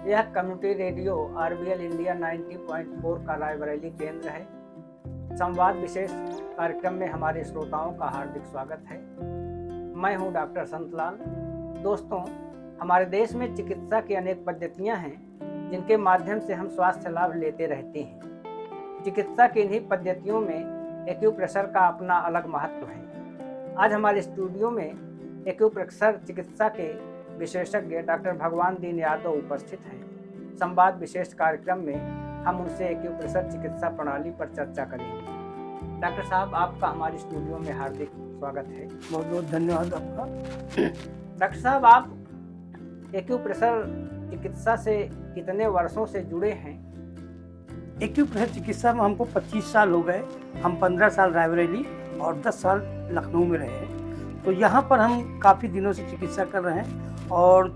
यह community radio RBL India 90.4 का रायबरेली केंद्र है। संवाद विशेष कार्यक्रम में हमारे श्रोताओं का हार्दिक स्वागत है। मैं हूं डॉक्टर संतलाल। दोस्तों, हमारे देश में चिकित्सा की अनेक पद्धतियां हैं जिनके माध्यम से हम स्वास्थ्य लाभ लेते रहते हैं। चिकित्सा की इन्हीं पद्धतियों में एक्यूप्रेशर का अपना अलग महत्व है। आज हमारे स्टूडियो में एक्यूप्रेशर चिकित्सा के विशेषज्ञ डॉक्टर भगवान दीन यादव उपस्थित हैं। संवाद विशेष कार्यक्रम में हम उनसे एक्यूप्रेशर चिकित्सा प्रणाली पर चर्चा करेंगे। डॉक्टर साहब, आपका हमारे स्टूडियो में हार्दिक स्वागत है। बहुत बहुत धन्यवाद आपका। डॉक्टर साहब, आप एक्यूप्रेशर चिकित्सा से कितने वर्षों से जुड़े हैं? एक्यूप्रेशर चिकित्सा में हमको 25 साल हो गए। हम 15 साल रायबरेली और 10 साल लखनऊ में रहे हैं। तो यहाँ पर हम काफ़ी दिनों से चिकित्सा कर रहे हैं और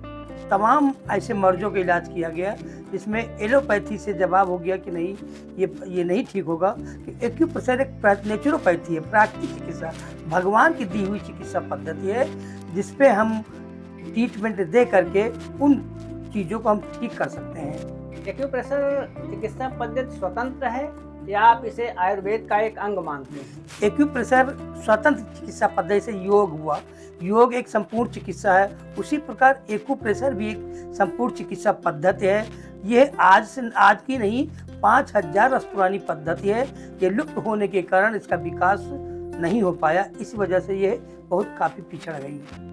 तमाम ऐसे मर्जों का इलाज किया गया जिसमें एलोपैथी से जवाब हो गया कि नहीं, ये नहीं ठीक होगा। कि एक्यूप्रेशर एक नेचुरोपैथी है, प्राकृतिक चिकित्सा, भगवान की दी हुई चिकित्सा पद्धति है जिसपे हम ट्रीटमेंट दे करके उन चीज़ों को हम ठीक कर सकते हैं। एक्यूप्रेशर चिकित्सा पद्धति स्वतंत्र है या आप इसे आयुर्वेद का एक अंग मानते हैं? एक्यूप्रेशर स्वतंत्र चिकित्सा पद्धति से योग हुआ। योग एक संपूर्ण चिकित्सा है, उसी प्रकार एक्यूप्रेशर भी एक संपूर्ण चिकित्सा पद्धति है। ये आज की नहीं 5000 वर्ष पुरानी पद्धति है। ये लुप्त होने के कारण इसका विकास नहीं हो पाया, इस वजह से ये बहुत काफ़ी पिछड़ गई है।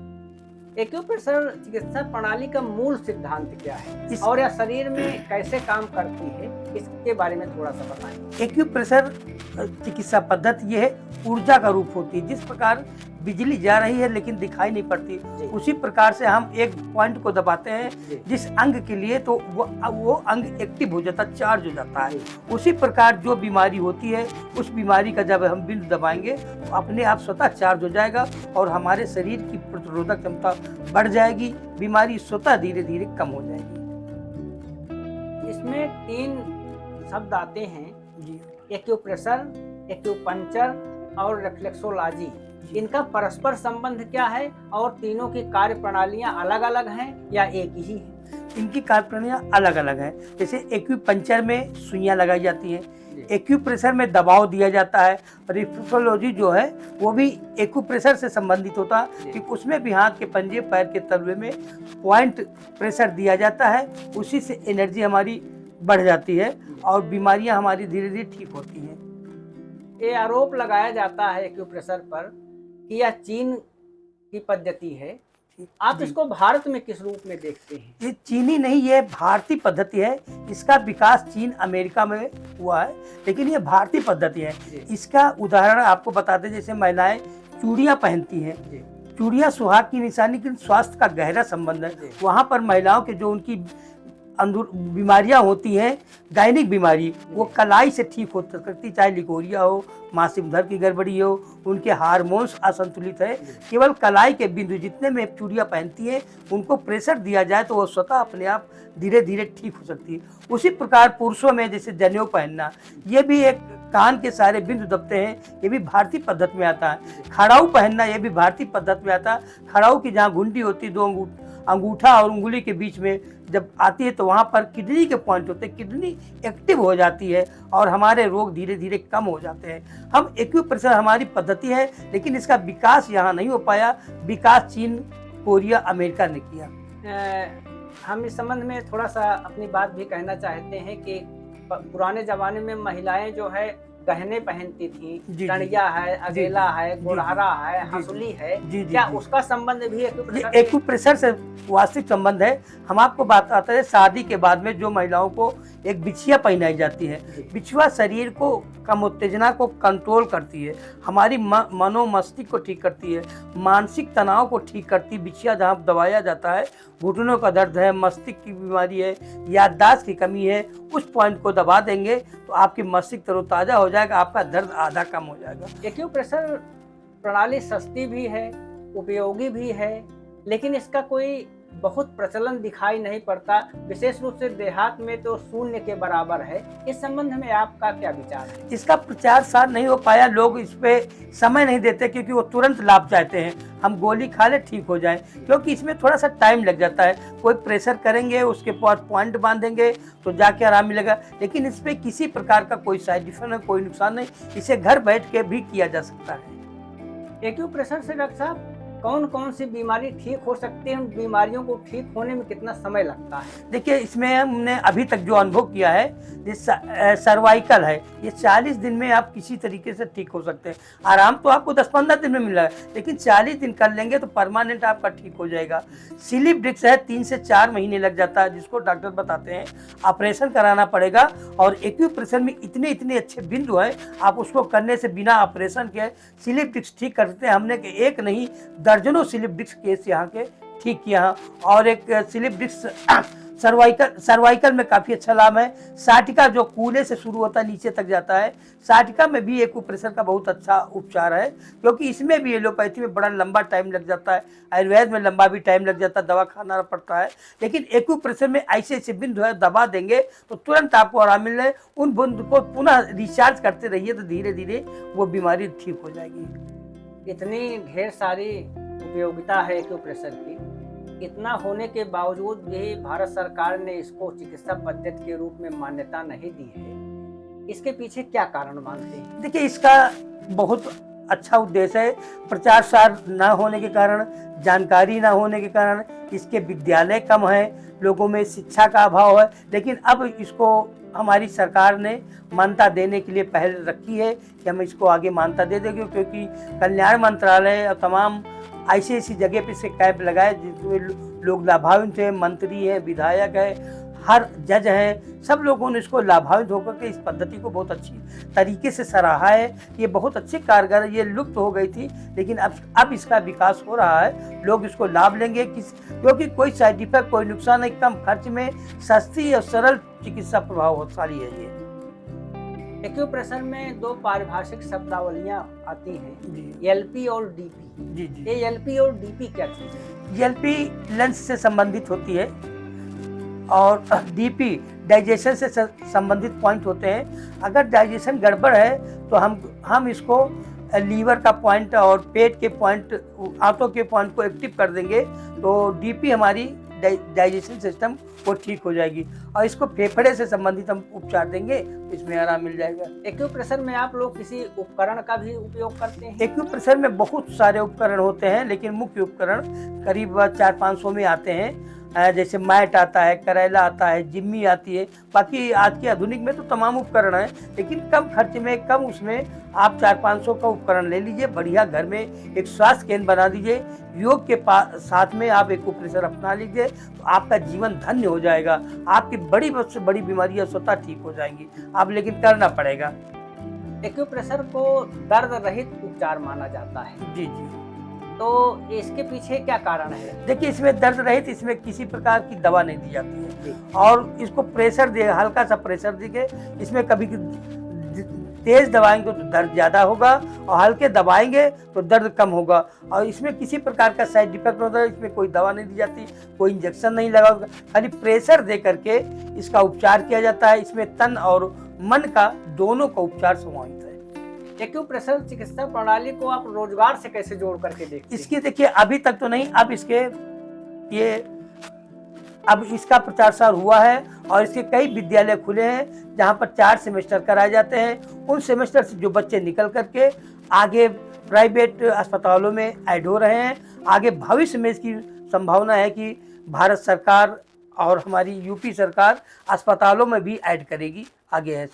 एक्यूप्रेशर चिकित्सा प्रणाली का मूल सिद्धांत क्या है और यह शरीर में कैसे काम करती है, इसके बारे में थोड़ा सा बताएं। एक्यूप्रेशर चिकित्सा पद्धति ये ऊर्जा का रूप होती है। जिस प्रकार बिजली जा रही है लेकिन दिखाई नहीं पड़ती, उसी प्रकार से हम एक पॉइंट को दबाते हैं जिस अंग के लिए, तो वो अंग एक्टिव हो जाता है, चार्ज हो जाता है। उसी प्रकार जो बीमारी होती है उस बीमारी का जब हम बिंदु दबाएंगे तो अपने आप स्वतः चार्ज हो जाएगा और हमारे शरीर की प्रतिरोधक क्षमता बढ़ जाएगी, बीमारी स्वतः धीरे धीरे कम हो जाएगी। इसमें 3 शब्द आते हैं जी, एक्यूप्रेशर, एक्यूपंक्चर और रिफ्लेक्सोलॉजी। इनका परस्पर संबंध क्या है और तीनों की कार्य प्रणालियां अलग अलग हैं या एक ही है? इनकी कार्य प्रणालियां अलग अलग हैं। जैसे एक्यूपंक्चर में सुइयां लगाई जाती हैं, एक्यूप्रेशर में दबाव दिया जाता है। रिफ्लेक्सोलॉजी जो है वो भी एक्यूप्रेशर से संबंधित होता है कि उसमें भी हाथ के पंजे, पैर के तलवे में पॉइंट प्रेशर दिया जाता है, उसी से एनर्जी हमारी बढ़ जाती है और बीमारियां हमारी धीरे धीरे ठीक होती हैं। ये आरोप लगाया जाता है एक्यूप्रेशर पर कि यह चीन की पद्धति है। आप इसको भारत में किस रूप में देखते हैं? ये चीनी नहीं, ये भारतीय पद्धति है। इसका विकास चीन, अमेरिका में हुआ है, लेकिन ये भारतीय पद्धति है। इसका उदाहरण आपको बताते हैं, जैसे महिलाएं चूड़ियां पहनती हैं। चूड़ियां सुहाग की निशानी के स्वास्थ्य का गहरा संबंध है। वहाँ पर महिलाओं के जो उनकी बीमारियां होती हैं, गायनिक बीमारी, वो कलाई से ठीक हो सकती, चाहे लिकोरिया हो, मासिक धर्म की गड़बड़ी हो, उनके हार्मोन्स असंतुलित है, केवल कलाई के बिंदु जितने में चूड़ियां पहनती हैं उनको प्रेशर दिया जाए तो वो स्वतः अपने आप धीरे धीरे ठीक हो सकती है। उसी प्रकार पुरुषों में जैसे जनेऊ पहनना, ये भी एक कान के सारे बिंदु दबते हैं, ये भी भारतीय पद्धति में आता है। खड़ाऊ पहनना, ये भी भारतीय पद्धति में आता है। खड़ाऊ की जहाँ घुंडी होती है, 2 अंगूठा और उंगली के बीच में जब आती है तो वहाँ पर किडनी के पॉइंट होते हैं, किडनी एक्टिव हो जाती है और हमारे रोग धीरे धीरे कम हो जाते हैं। हम एक्यूप्रेशर हमारी पद्धति है, लेकिन इसका विकास यहाँ नहीं हो पाया। विकास चीन, कोरिया, अमेरिका ने किया। हम इस संबंध में थोड़ा सा अपनी बात भी कहना चाहते हैं कि पुराने जमाने में महिलाएं जो है गहने पहनती थी, टंडिया है, अगेला है, गोरहरा है, हंसुली है, क्या उसका संबंध भी एक्यूप्रेशर से वास्तविक संबंध है? हम आपको बात आता है, शादी के बाद में जो महिलाओं को एक बिछिया पहनाई जाती है, बिछुआ शरीर को कम उत्तेजना को कंट्रोल करती है, हमारी मनोमस्तिष्क को ठीक करती है, मानसिक तनाव को ठीक करती है। बिछिया जहाँ दबाया जाता है, घुटनों का दर्द है, मस्तिष्क की बीमारी है, याददाश्त की कमी है, उस पॉइंट को दबा देंगे तो आपकी मस्तिष्क तरोताजा हो जाएगा, आपका दर्द आधा कम हो जाएगा। एक्यूप्रेशर प्रणाली सस्ती भी है, उपयोगी भी है, लेकिन इसका कोई बहुत प्रचलन दिखाई नहीं पड़ता, विशेष रूप से देहात में तो शून्य के बराबर है। इस संबंध में आपका क्या विचार है? इसका प्रचार सार नहीं हो पाया, लोग इस पे समय नहीं देते क्योंकि वो तुरंत लाभ चाहते हैं, हम गोली खा ले ठीक हो जाए, क्योंकि इसमें थोड़ा सा टाइम लग जाता है। कोई प्रेशर करेंगे, उसके बाद पॉइंट बांधेंगे तो जाके आराम मिलेगा, लेकिन इस पे किसी प्रकार का कोई साइड इफेक्ट नहीं, कोई नुकसान नहीं, इसे घर बैठ के भी किया जा सकता है। एक्यूप्रेशर से डॉक्टर साहब कौन कौन सी बीमारी ठीक हो सकती है, उन बीमारियों को ठीक होने में कितना समय लगता है? देखिए, इसमें हमने अभी तक जो अनुभव किया है, ये सर्वाइकल है, ये 40 दिन में आप किसी तरीके से ठीक हो सकते हैं। आराम तो आपको 10-15 दिन में मिलेगा, लेकिन 40 दिन कर लेंगे तो परमानेंट आपका ठीक हो जाएगा। स्लिप डिस्क है, 3 से 4 महीने लग जाता है, जिसको डॉक्टर बताते हैं ऑपरेशन कराना पड़ेगा। और एक्यूप्रेशर में इतने इतने अच्छे बिंदु है, आप उसको करने से बिना ऑपरेशन के स्लिप डिस्क ठीक कर सकते हैं। हमने एक नहीं दर्जनों स्लिप डिस्क केस यहाँ के ठीक किया है। और एक स्लिप डिस्क सर्वाइकल में काफ़ी अच्छा लाभ है। साटिका जो कूल्हे से शुरू होता है नीचे तक जाता है, साटिका में भी एक्यूप्रेशर का बहुत अच्छा उपचार है, क्योंकि इसमें भी एलोपैथी में बड़ा लंबा टाइम लग जाता है, आयुर्वेद में लंबा भी टाइम लग जाता है, दवा खाना पड़ता है। लेकिन एक्यूप्रेशर में ऐसे ऐसे बिंदु है, दबा देंगे तो तुरंत आपको आराम मिल रहा है। उन बिंदु को पुनः रिचार्ज करते रहिए तो धीरे धीरे वो बीमारी ठीक हो जाएगी। इतनी ढेर सारी उपयोगिता है एक्यूप्रेशर की, इतना होने के बावजूद भी भारत सरकार ने इसको चिकित्सा पद्धति के रूप में मान्यता नहीं दी है। इसके पीछे क्या कारण मानते हैं? देखिए, इसका बहुत अच्छा उद्देश्य है। प्रचार सार न होने के कारण, जानकारी न होने के कारण, इसके विद्यालय कम है, लोगों में शिक्षा का अभाव है। लेकिन अब इसको हमारी सरकार ने मान्यता देने के लिए पहल रखी है कि हम इसको आगे मान्यता दे देंगे, क्योंकि कल्याण मंत्रालय और तमाम ऐसी ऐसी जगह पे से कैंप लगाए जिसमें लोग लाभान्वित हैं, मंत्री हैं, विधायक है, हर जज हैं, सब लोगों ने इसको लाभान्वित होकर के इस पद्धति को बहुत अच्छी तरीके से सराहा है। ये बहुत अच्छी कारगर है, ये लुप्त हो गई थी, लेकिन अब इसका विकास हो रहा है, लोग इसको लाभ लेंगे। क्योंकि कोई साइड इफेक्ट, कोई नुकसान नहीं, कम खर्च में सस्ती और सरल चिकित्सा प्रभावशाली है ये। एक्यूप्रेशर में दो पारिभाषिक शब्दावलियां आती हैं, एलपी और डीपी। जी जी, ये एलपी और डीपी क्या चीज है? एलपी लंग्स से संबंधित होती है और डीपी डाइजेशन से संबंधित पॉइंट होते हैं। अगर डाइजेशन गड़बड़ है तो हम इसको लीवर का पॉइंट और पेट के पॉइंट, आंतों के पॉइंट को एक्टिव कर देंगे तो डीपी हमारी डाइजेशन सिस्टम वो ठीक हो जाएगी। और इसको फेफड़े से संबंधित हम उपचार देंगे तो इसमें आराम मिल जाएगा। एक्यूप्रेशर में आप लोग किसी उपकरण का भी उपयोग करते हैं? एक्यूप्रेशर में बहुत सारे उपकरण होते हैं, लेकिन मुख्य उपकरण करीब 400-500 में आते हैं। जैसे मैट आता है, करेला आता है, जिम्मी आती है। बाकी आज के आधुनिक में तो तमाम उपकरण हैं, लेकिन कम खर्च में, कम उसमें आप 400-500 का उपकरण ले लीजिए। बढ़िया घर में एक स्वास्थ्य केंद्र बना दीजिए, योग के साथ में आप एक्यूप्रेशर अपना लीजिए तो आपका जीवन धन्य हो जाएगा। आपकी बड़ी से बड़ी बीमारियां स्वतः ठीक हो जाएंगी, आप लेकिन करना पड़ेगा। एक्यूप्रेशर को दर्द रहित उपचार माना जाता है। जी जी, तो इसके पीछे क्या कारण है? देखिए, इसमें दर्द रहित, इसमें किसी प्रकार की दवा नहीं दी जाती है और इसको प्रेशर दे, हल्का सा प्रेशर देके, इसमें कभी तेज दबाएंगे तो दर्द ज्यादा होगा और हल्के दबाएंगे तो दर्द कम होगा। और इसमें किसी प्रकार का साइड इफेक्ट होता है, इसमें कोई दवा नहीं दी जाती, कोई इंजेक्शन नहीं लगा, खाली प्रेशर दे करके इसका उपचार किया जाता है। इसमें तन और मन का दोनों का उपचार समाहित है। एक्यूप्रेशर चिकित्सा प्रणाली को आप रोजगार से कैसे जोड़ करके देखते हैं? इसकी देखिए, अभी तक तो नहीं, अब इसका प्रचार सार हुआ है और इसके कई विद्यालय खुले हैं जहां पर 4 सेमेस्टर कराए जाते हैं। उन सेमेस्टर से जो बच्चे निकल करके आगे प्राइवेट अस्पतालों में ऐड हो रहे हैं। आगे भविष्य में इसकी संभावना है कि भारत सरकार और हमारी यूपी सरकार अस्पतालों में भी ऐड करेगी। आगे है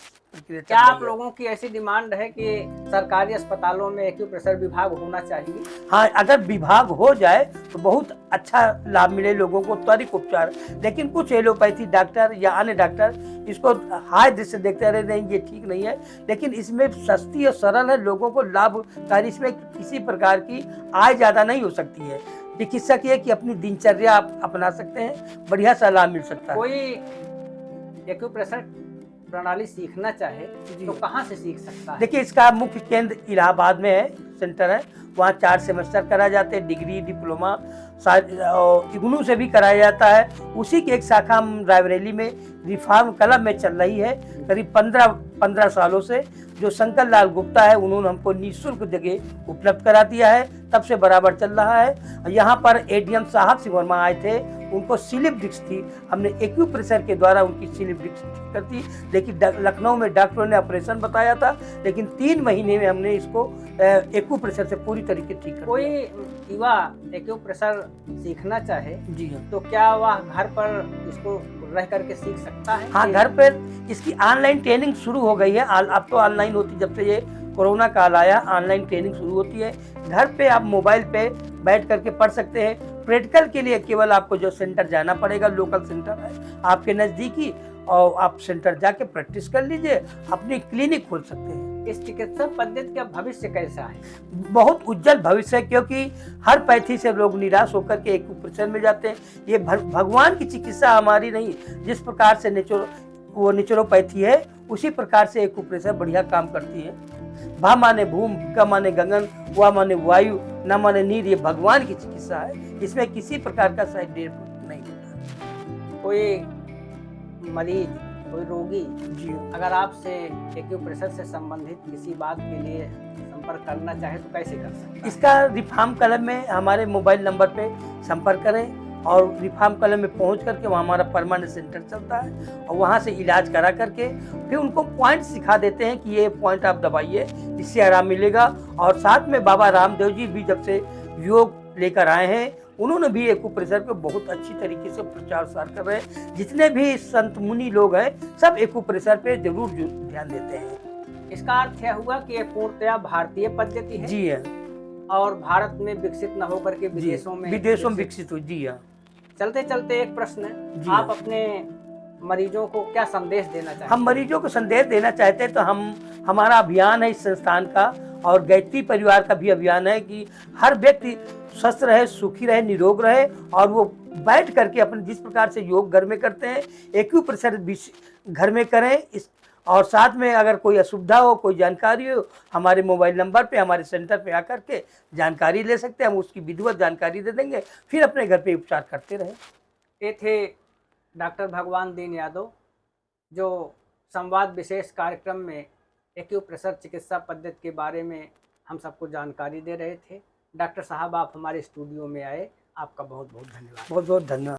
क्या आप लोगों की ऐसी डिमांड है कि सरकारी अस्पतालों में एक्यूप्रेशर विभाग होना चाहिए? हाँ, अगर विभाग हो जाए तो बहुत अच्छा लाभ मिले लोगों को, त्वरित उपचार। लेकिन कुछ एलोपैथी डॉक्टर या अन्य डॉक्टर इसको हाय दृष्टि से देखते रहे, नहीं ये ठीक नहीं है, लेकिन इसमें सस्ती और सरल है, लोगों को लाभकारी, इसमें किसी प्रकार की आय ज़्यादा नहीं हो सकती है। चिकित्सक ये कि अपनी दिनचर्या आप अपना सकते हैं, बढ़िया सा लाभ मिल सकता है। कोई एक्यूप्रेशर प्रणाली सीखना चाहे तो कहाँ से सीख सकता है? देखिए, इसका मुख्य केंद्र इलाहाबाद में है, सेंटर है, वहाँ 4 सेमेस्टर कराए जाते हैं, डिग्री डिप्लोमा इग्नू से भी कराया जाता है। उसी की एक शाखा हम रायबरेली में रिफॉर्म क्लब में चल रही है करीब 15 सालों से। जो शंकर लाल गुप्ता है उन्होंने हमको निःशुल्क जगह उपलब्ध करा दिया है, तब से बराबर चल रहा है। यहाँ पर एडीएम साहब सिंह वर्मा आए थे, उनको स्लिप डिस्क थी, हमने एक्यूप्रेशर के द्वारा उनकी स्लिप डिस्क ठीक कर दी। लेकिन लखनऊ में डॉक्टरों ने ऑपरेशन बताया था, लेकिन 3 महीने में हमने इसको एक्यूप्रेशर से पूरी तरीके ठीक कर कोई युवा एक्यूप्रेशर सीखना चाहे जी हाँ, तो क्या वह घर पर इसको रह करके सीख सकता है? हाँ घर पर इसकी ऑनलाइन ट्रेनिंग शुरू हो गई है। अब तो ऑनलाइन होती, जब से ये कोरोना काल आया ऑनलाइन ट्रेनिंग शुरू होती है। घर पे आप मोबाइल पे बैठ करके पढ़ सकते हैं। प्रैक्टिकल के लिए केवल आपको जो सेंटर जाना पड़ेगा, लोकल सेंटर है आपके नज़दीकी, और आप सेंटर जाके प्रैक्टिस कर लीजिए, अपनी क्लिनिक खोल सकते हैं। इस चिकित्सा पद्धति का भविष्य कैसा है? बहुत उज्जवल भविष्य है, क्योंकि हर पैथी से लोग निराश होकर के एक्यूप्रेशर में जाते हैं। ये भगवान की चिकित्सा हमारी नहीं, जिस प्रकार से नेचुरोपैथी है उसी प्रकार से एक्यूप्रेशर बढ़िया काम करती है। भा माने भूम, ग माने गगन, वा माने वायु, न माने नीर, ये भगवान की चिकित्सा है, इसमें किसी प्रकार का साइड इफेक्ट नहीं होता। कोई मरीज, कोई रोगी जी अगर आपसे एक्यूप्रेशर से संबंधित किसी बात के लिए संपर्क करना चाहे तो कैसे कर सकता है? इसका रिफॉर्म क्लब में हमारे मोबाइल नंबर पे संपर्क करें, और रिफॉर्म क्लब में पहुंच करके वहाँ हमारा परमानेंट सेंटर चलता है, और वहाँ से इलाज करा करके फिर उनको पॉइंट सिखा देते हैं कि ये पॉइंट आप दबाइए, इससे आराम मिलेगा। और साथ में बाबा रामदेव जी भी जब से योग लेकर आए हैं, उन्होंने भी एक्यूप्रेशर को बहुत अच्छी तरीके से प्रचार प्रसार कर रहे हैं। जितने भी संत मुनि लोग हैं सब एक्यूप्रेशर पे जरूर ध्यान देते हैं। इसका अर्थ यह हुआ कि ये पूर्णतया भारतीय पद्धति है जी हाँ, और भारत में विकसित न होकर के विदेशों में विकसित हुई। जी हाँ। चलते चलते एक प्रश्न है, जी आप हाँ। अपने मरीजों को क्या संदेश देना चाहते हैं? हम मरीजों को संदेश देना चाहते हैं तो हमारा अभियान है इस संस्थान का, और गायत्री परिवार का भी अभियान है कि हर व्यक्ति स्वस्थ रहे, सुखी रहे, निरोग रहे, और वो बैठ करके अपने जिस प्रकार से योग घर में करते हैं एक्यूप्रेशर भी घर में करें। और साथ में अगर कोई असुविधा हो, कोई जानकारी हो, हमारे मोबाइल नंबर पे हमारे सेंटर पे आकर के जानकारी ले सकते हैं, हम उसकी विधिवत जानकारी दे देंगे, फिर अपने घर पे उपचार करते रहें। ये थे डॉक्टर भगवान दीन यादव, जो संवाद विशेष कार्यक्रम में एक्यूप्रेशर चिकित्सा पद्धति के बारे में हम सबको जानकारी दे रहे थे। डॉक्टर साहब, आप हमारे स्टूडियो में आए, आपका बहुत बहुत धन्यवाद। बहुत बहुत धन्यवाद।